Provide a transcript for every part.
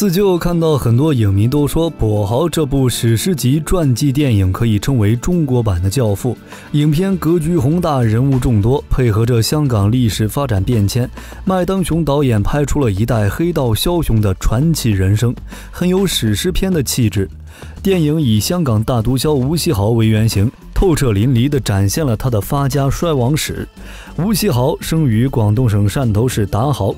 四舅看到很多影迷都说跛豪这部史诗级传记电影可以称为中国版的教父，影片格局宏大，人物众多，配合着香港历史发展变迁，麦当雄导演拍出了一代黑道枭雄的传奇人生，很有史诗片的气质。电影以香港大毒枭吴锡豪为原型，透彻淋漓地展现了他的发家衰亡史。吴锡豪生于广东省汕头市达豪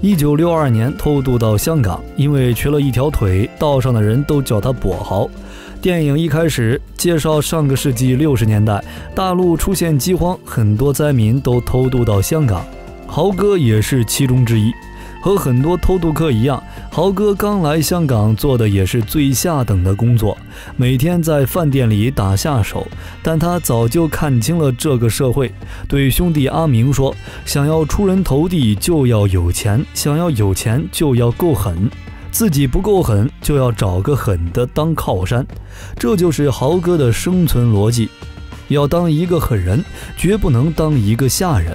，1962年偷渡到香港，因为瘸了一条腿，道上的人都叫他跛豪。电影一开始介绍上个世纪60年代，大陆出现饥荒，很多灾民都偷渡到香港，豪哥也是其中之一。和很多偷渡客一样，豪哥刚来香港做的也是最下等的工作，每天在饭店里打下手。但他早就看清了这个社会，对兄弟阿明说，想要出人头地就要有钱，想要有钱就要够狠，自己不够狠就要找个狠的当靠山。这就是豪哥的生存逻辑，要当一个狠人，绝不能当一个下人。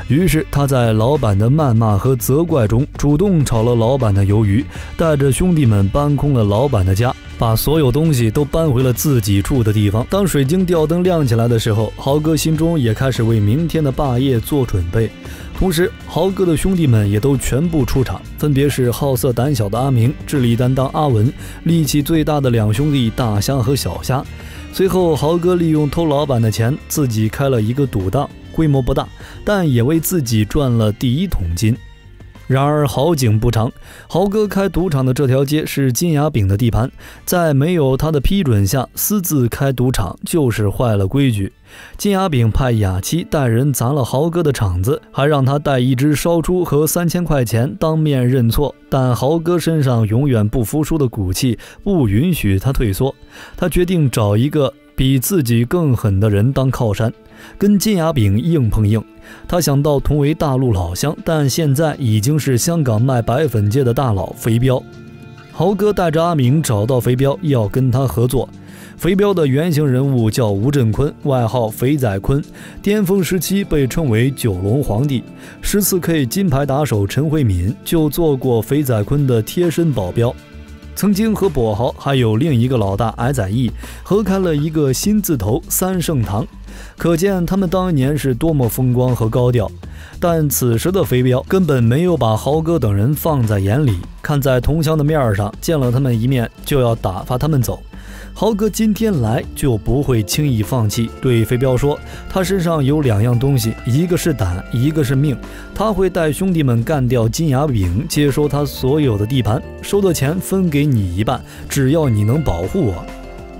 于是他在老板的谩骂和责怪中主动炒了老板的鱿鱼，带着兄弟们搬空了老板的家，把所有东西都搬回了自己住的地方。当水晶吊灯亮起来的时候，豪哥心中也开始为明天的霸业做准备。同时豪哥的兄弟们也都全部出场，分别是好色胆小的阿明、智力担当阿文、力气最大的两兄弟大虾和小虾。随后豪哥利用偷老板的钱，自己开了一个赌档，规模不大，但也为自己赚了第一桶金。然而好景不长，豪哥开赌场的这条街是金牙炳的地盘，在没有他的批准下私自开赌场就是坏了规矩。金牙炳派雅妻带人砸了豪哥的场子，还让他带一只烧猪和3000块钱当面认错，但豪哥身上永远不服输的骨气不允许他退缩，他决定找一个比自己更狠的人当靠山，跟金牙炳硬碰硬。他想到同为大陆老乡，但现在已经是香港卖白粉界的大佬肥彪。豪哥带着阿明找到肥彪，要跟他合作。肥彪的原型人物叫吴振坤，外号肥仔坤，巅峰时期被称为九龙皇帝。14K 金牌打手陈慧敏就做过肥仔坤的贴身保镖。曾经和跛豪还有另一个老大矮仔义合开了一个新字头三圣堂，可见他们当年是多么风光和高调。但此时的肥彪根本没有把豪哥等人放在眼里，看在同乡的面上，见了他们一面就要打发他们走。豪哥今天来就不会轻易放弃，对肥彪说，他身上有2样东西，一个是胆，一个是命。他会带兄弟们干掉金牙炳，接收他所有的地盘，收的钱分给你一半，只要你能保护我。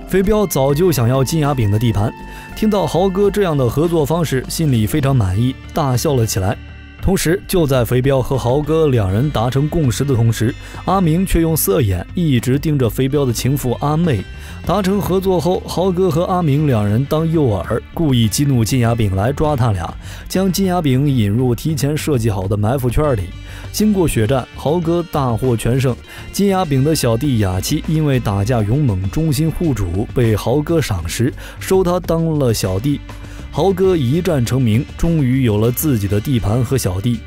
肥彪早就想要金牙炳的地盘，听到豪哥这样的合作方式，心里非常满意，大笑了起来。同时就在肥彪和豪哥2人达成共识的同时，阿明却用色眼一直盯着肥彪的情妇阿妹。达成合作后，豪哥和阿明2人当诱饵，故意激怒金牙炳来抓他俩，将金牙炳引入提前设计好的埋伏圈里。经过血战，豪哥大获全胜。金牙炳的小弟雅妻因为打架勇猛，忠心护主，被豪哥赏识，收他当了小弟。豪哥一战成名，终于有了自己的地盘和小弟，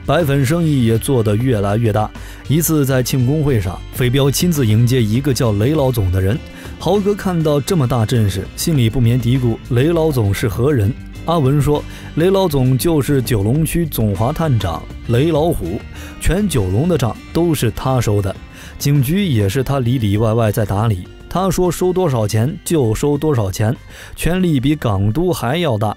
白粉生意也做得越来越大。一次在庆功会上，肥彪亲自迎接一个叫雷老总的人。豪哥看到这么大阵势，心里不免嘀咕，雷老总是何人？阿文说，雷老总就是九龙区总华探长雷老虎，全九龙的账都是他收的，警局也是他里里外外在打理，他说收多少钱就收多少钱，权力比港督还要大。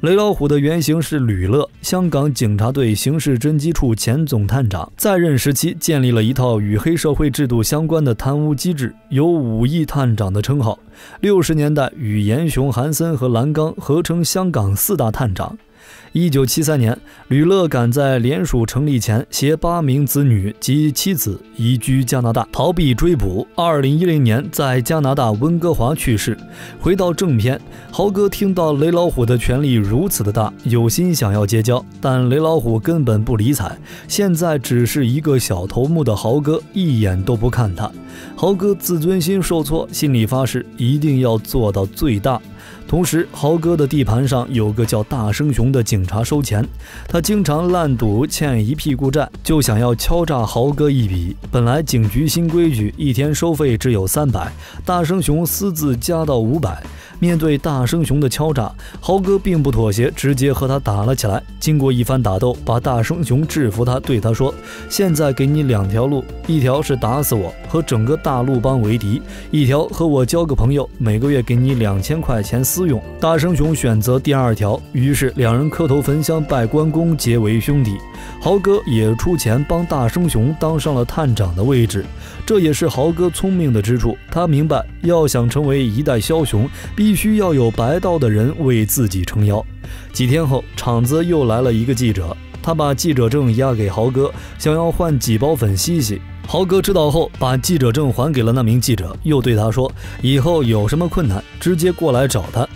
雷老虎的原型是吕乐，香港警察队刑事侦缉处前总探长，在任时期建立了一套与黑社会制度相关的贪污机制，有5亿探长的称号。60年代与严雄、韩森和蓝刚合称香港4大探长。1973年，吕乐赶在联署成立前携8名子女及妻子移居加拿大，逃避追捕。2010年在加拿大温哥华去世。回到正片，豪哥听到雷老虎的权力如此的大，有心想要结交，但雷老虎根本不理睬。现在只是一个小头目的豪哥一眼都不看他。豪哥自尊心受挫，心里发誓一定要做到最大。同时，豪哥的地盘上有个叫大生熊的警察收钱，他经常烂赌，欠一屁股债，就想要敲诈豪哥一笔。本来警局新规矩，一天收费只有300，大生熊私自加到500。面对大生熊的敲诈，豪哥并不妥协，直接和他打了起来。经过一番打斗，把大生熊制服他，对他说：“现在给你2条路，一条是打死我，和整个大陆帮为敌；一条和我交个朋友，每个月给你2000块钱私用。”大生熊选择第2条，于是两人磕头焚香拜关公，结为兄弟。豪哥也出钱帮大生熊当上了探长的位置，这也是豪哥聪明的之处。他明白，要想成为一代枭雄，必须要有白道的人为自己撑腰。几天后，厂子又来了一个记者，他把记者证押给豪哥，想要换几包粉吸吸。豪哥知道后，把记者证还给了那名记者，又对他说：“以后有什么困难，直接过来找他。”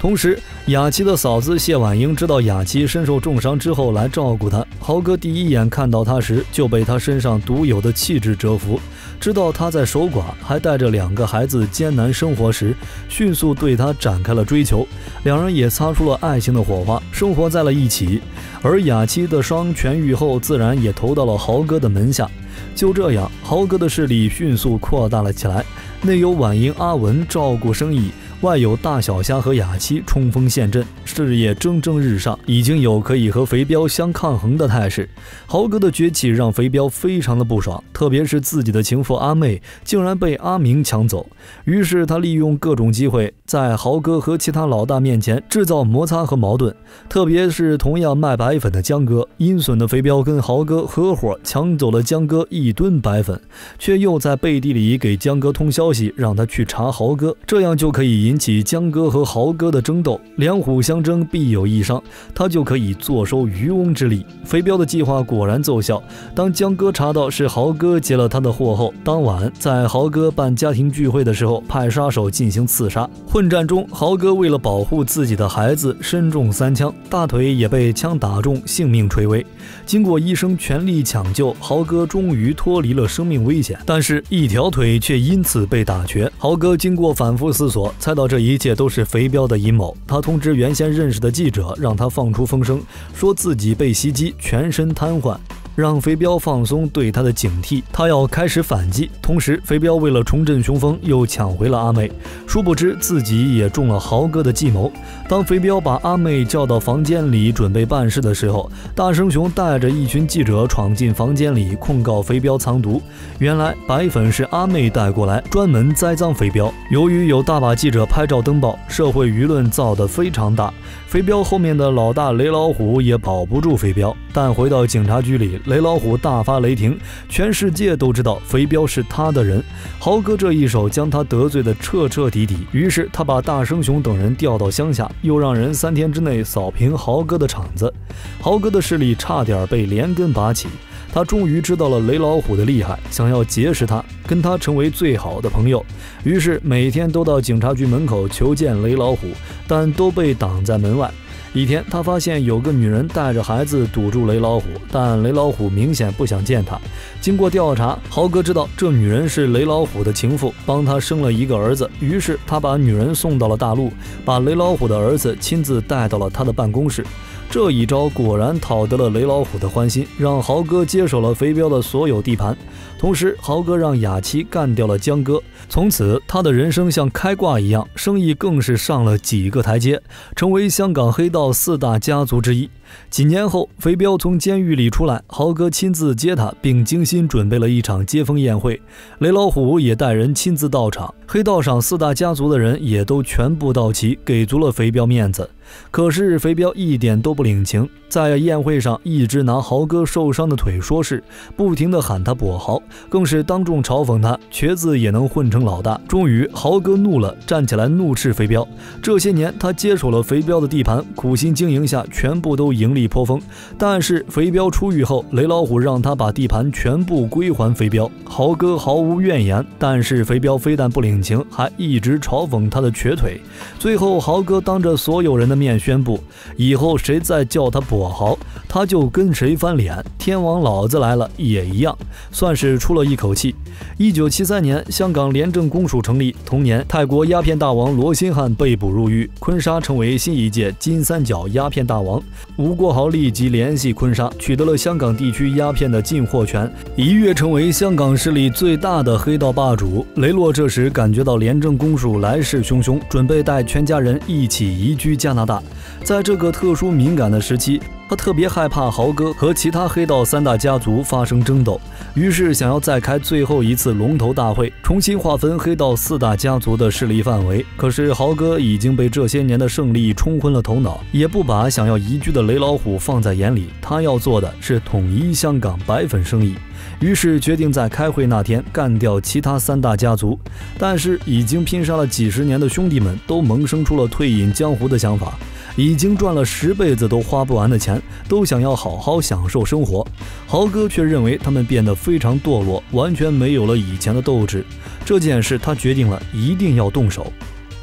同时，雅琪的嫂子谢婉英知道雅琪身受重伤之后来照顾她。豪哥第一眼看到她时，就被她身上独有的气质折服。知道她在守寡，还带着2个孩子艰难生活时，迅速对她展开了追求。两人也擦出了爱情的火花，生活在了一起。而雅琪的伤痊愈后，自然也投到了豪哥的门下。就这样，豪哥的势力迅速扩大了起来，内有婉英、阿文照顾生意，外有大小虾和雅琪冲锋陷阵，事业蒸蒸日上，已经有可以和肥彪相抗衡的态势。豪哥的崛起让肥彪非常的不爽，特别是自己的情妇阿妹竟然被阿明抢走，于是他利用各种机会，在豪哥和其他老大面前制造摩擦和矛盾。特别是同样卖白粉的江哥，阴损的肥彪跟豪哥合伙抢走了江哥1吨白粉，却又在背地里给江哥通消息，让他去查豪哥，这样就可以引起江哥和豪哥的争斗，两虎相争必有一伤，他就可以坐收渔翁之利。肥彪的计划果然奏效，当江哥查到是豪哥劫了他的货后，当晚在豪哥办家庭聚会的时候派杀手进行刺杀。混战中，豪哥为了保护自己的孩子身中3枪，大腿也被枪打中，性命垂危。经过医生全力抢救，豪哥终于脱离了生命危险，但是一条腿却因此被打瘸。豪哥经过反复思索，猜到这一切都是肥彪的阴谋。他通知原先认识的记者，让他放出风声，说自己被袭击，全身瘫痪，让肥彪放松对他的警惕，他要开始反击。同时，肥彪为了重振雄风，又抢回了阿妹，殊不知自己也中了豪哥的计谋。当肥彪把阿妹叫到房间里准备办事的时候，大生熊带着一群记者闯进房间里，控告肥彪藏毒。原来白粉是阿妹带过来，专门栽赃肥彪。由于有大把记者拍照登报，社会舆论造得非常大。肥彪后面的老大雷老虎也保不住肥彪，但回到警察局里，雷老虎大发雷霆，全世界都知道肥彪是他的人。豪哥这一手将他得罪得彻彻底底，于是他把大生熊等人调到乡下，又让人3天之内扫平豪哥的场子。豪哥的势力差点被连根拔起，他终于知道了雷老虎的厉害，想要结识他，跟他成为最好的朋友。于是每天都到警察局门口求见雷老虎，但都被挡在门外。一天，他发现有个女人带着孩子堵住雷老虎，但雷老虎明显不想见他。经过调查，豪哥知道这女人是雷老虎的情妇，帮他生了一个儿子。于是他把女人送到了大陆，把雷老虎的儿子亲自带到了他的办公室。这一招果然讨得了雷老虎的欢心，让豪哥接手了肥彪的所有地盘。同时，豪哥让雅琪干掉了江哥，从此他的人生像开挂一样，生意更是上了几个台阶，成为香港黑道4大家族之一。几年后，肥彪从监狱里出来，豪哥亲自接他，并精心准备了一场接风宴会。雷老虎也带人亲自到场，黑道上4大家族的人也都全部到齐，给足了肥彪面子。可是肥彪一点都不领情，在宴会上一直拿豪哥受伤的腿说事，不停地喊他跛豪，更是当众嘲讽他瘸子也能混成老大。终于豪哥怒了，站起来怒斥肥彪。这些年他接手了肥彪的地盘，苦心经营下全部都盈利颇丰。但是肥彪出狱后，雷老虎让他把地盘全部归还肥彪，豪哥毫无怨言，但是肥彪非但不领情，还一直嘲讽他的瘸腿。最后豪哥当着所有人的面宣布，以后谁再叫他跛跛豪，他就跟谁翻脸，天王老子来了也一样，算是出了一口气。1973年，香港廉政公署成立，同年泰国鸦片大王罗新汉被捕入狱，坤沙成为新一届金三角鸦片大王。吴国豪立即联系坤沙，取得了香港地区鸦片的进货权，一跃成为香港势力最大的黑道霸主。雷洛这时感觉到廉政公署来势汹汹，准备带全家人一起移居加拿大。在这个特殊敏感的时期，他特别害怕豪哥和其他黑道三大家族发生争斗，于是想要再开最后一次龙头大会，重新划分黑道四大家族的势力范围。可是豪哥已经被这些年的胜利冲昏了头脑，也不把想要移居的雷老虎放在眼里，他要做的是统一香港白粉生意。于是决定在开会那天干掉其他三大家族，但是已经拼杀了几十年的兄弟们都萌生出了退隐江湖的想法，已经赚了10辈子都花不完的钱，都想要好好享受生活。豪哥却认为他们变得非常堕落，完全没有了以前的斗志。这件事他决定了一定要动手。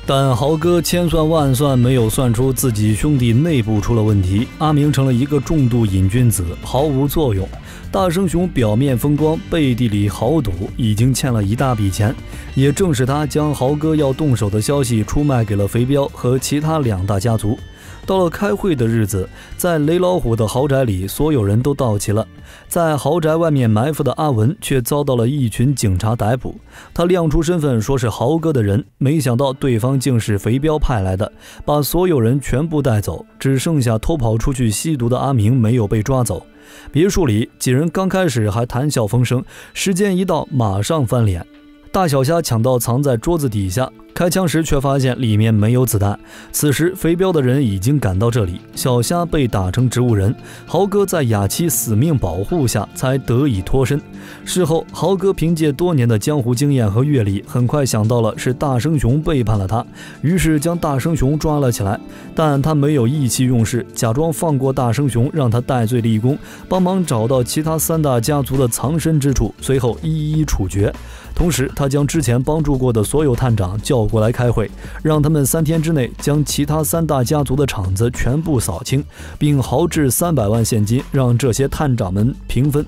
但豪哥千算万算没有算出自己兄弟内部出了问题，阿明成了一个重度瘾君子，毫无作用。大生雄表面风光，背地里豪赌，已经欠了一大笔钱。也正是他将豪哥要动手的消息出卖给了肥彪和其他2大家族。到了开会的日子，在雷老虎的豪宅里，所有人都到齐了。在豪宅外面埋伏的阿文却遭到了一群警察逮捕。他亮出身份说是豪哥的人，没想到对方竟是肥彪派来的，把所有人全部带走，只剩下偷跑出去吸毒的阿明没有被抓走。别墅里几人刚开始还谈笑风生，时间一到马上翻脸。大小虾抢到藏在桌子底下，开枪时却发现里面没有子弹。此时肥彪的人已经赶到这里，小虾被打成植物人，豪哥在雅妻死命保护下才得以脱身。事后豪哥凭借多年的江湖经验和阅历，很快想到了是大生雄背叛了他，于是将大生雄抓了起来。但他没有意气用事，假装放过大生雄，让他戴罪立功，帮忙找到其他3大家族的藏身之处，随后一一处决。同时他将之前帮助过的所有探长叫过来开会，让他们3天之内将其他3大家族的场子全部扫清，并豪掷300万现金让这些探长们平分。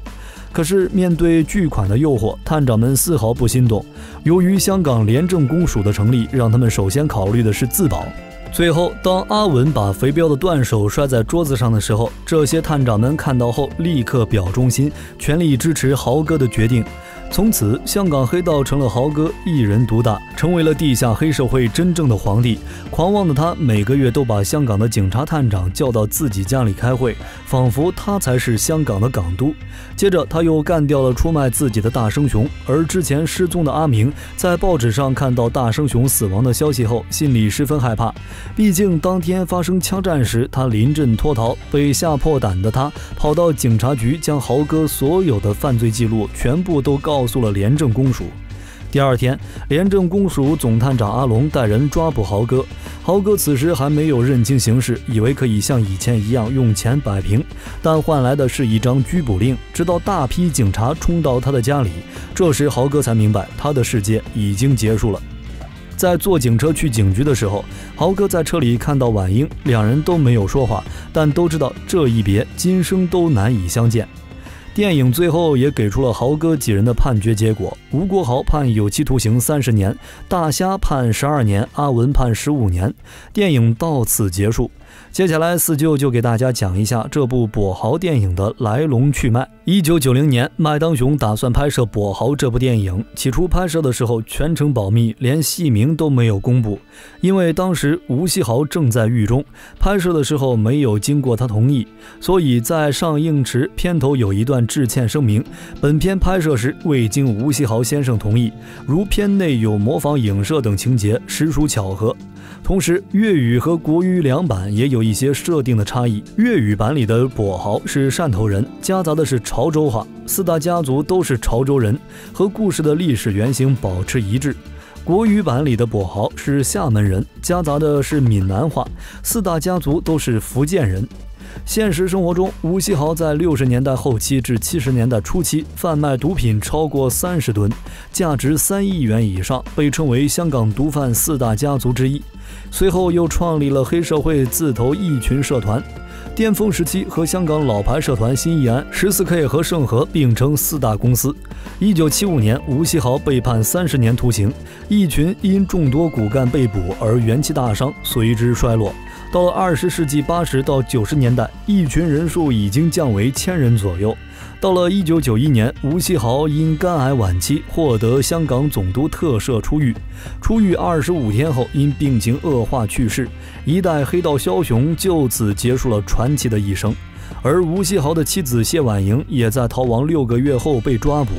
可是面对巨款的诱惑，探长们丝毫不心动。由于香港廉政公署的成立，让他们首先考虑的是自保。最后当阿文把肥彪的断手摔在桌子上的时候，这些探长们看到后立刻表忠心，全力支持豪哥的决定。从此香港黑道成了豪哥一人独大，成为了地下黑社会真正的皇帝。狂妄的他每个月都把香港的警察探长叫到自己家里开会，仿佛他才是香港的港督。接着他又干掉了出卖自己的大生雄，而之前失踪的阿明在报纸上看到大生雄死亡的消息后，心里十分害怕。毕竟当天发生枪战时他临阵脱逃，被吓破胆的他跑到警察局，将豪哥所有的犯罪记录全部都告诉了廉政公署。第二天，廉政公署总探长阿龙带人抓捕豪哥。豪哥此时还没有认清形势，以为可以像以前一样用钱摆平，但换来的是一张拘捕令。直到大批警察冲到他的家里，这时豪哥才明白他的世界已经结束了。在坐警车去警局的时候，豪哥在车里看到婉英，两人都没有说话，但都知道这一别今生都难以相见。电影最后也给出了豪哥几人的判决结果，吴国豪判有期徒刑30年，大虾判12年，阿文判15年。电影到此结束。接下来四舅就给大家讲一下这部跛豪电影的来龙去脉。1990年，麦当雄打算拍摄跛豪这部电影，起初拍摄的时候全程保密，连戏名都没有公布，因为当时吴锡豪正在狱中，拍摄的时候没有经过他同意，所以在上映时片头有一段致歉声明，本片拍摄时未经吴锡豪先生同意，如片内有模仿影射等情节，实属巧合。同时粤语和国语2版也有一些设定的差异，粤语版里的跛豪是汕头人，夹杂的是潮州话，4大家族都是潮州人，和故事的历史原型保持一致。国语版里的跛豪是厦门人，夹杂的是闽南话，4大家族都是福建人。现实生活中，吴锡豪在60年代后期至70年代初期贩卖毒品超过30吨，价值3亿元以上，被称为香港毒贩4大家族之一。随后又创立了黑社会，自投一群社团。巅峰时期和香港老牌社团新义安、14K 和盛和并称4大公司。1975年，吴锡豪被判30年徒刑，一群因众多骨干被捕而元气大伤，随之衰落。到了20世纪80到90年代，一群人数已经降为1000人左右。到了1991年，吴锡豪因肝癌晚期获得香港总督特赦出狱。出狱25天后，因病情恶化去世。一代黑道枭雄就此结束了传奇的一生。而吴锡豪的妻子谢婉莹也在逃亡6个月后被抓捕。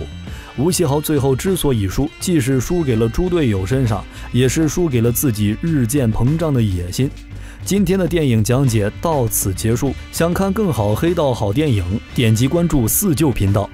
吴锡豪最后之所以输，既是输给了猪队友身上，也是输给了自己日渐膨胀的野心。今天的电影讲解到此结束，想看更好黑道好电影，点击关注四旧频道。